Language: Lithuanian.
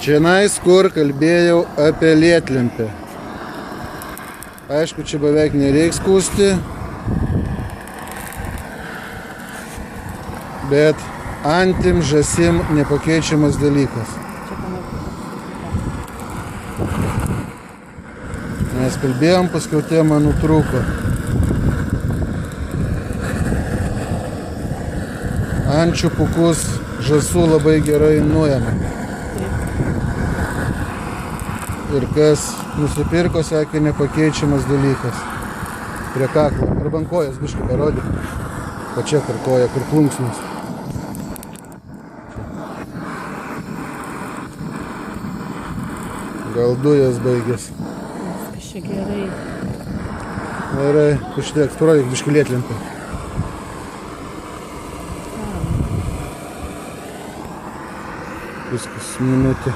Čianais, kur kalbėjau apie lietlentę. Aišku, čia beveik nereiks skųsti, bet antim, žąsim nepakeičiamas dalykas. Mes kalbėjom, paskiau tema nutrūko. Ančių pūkus žąsų labai gerai nuėmė. Ir kas nusipirko, sakė, nepakeičiamas dalykas. Prie kaklo. Arba ant kojas biškai parodyk. O čia kur koja, kur plunksnos. Gal dujas baigės. Viskas čia gerai. Gerai, užteks, parodyk biškai lietlentą. Viskas, minutė.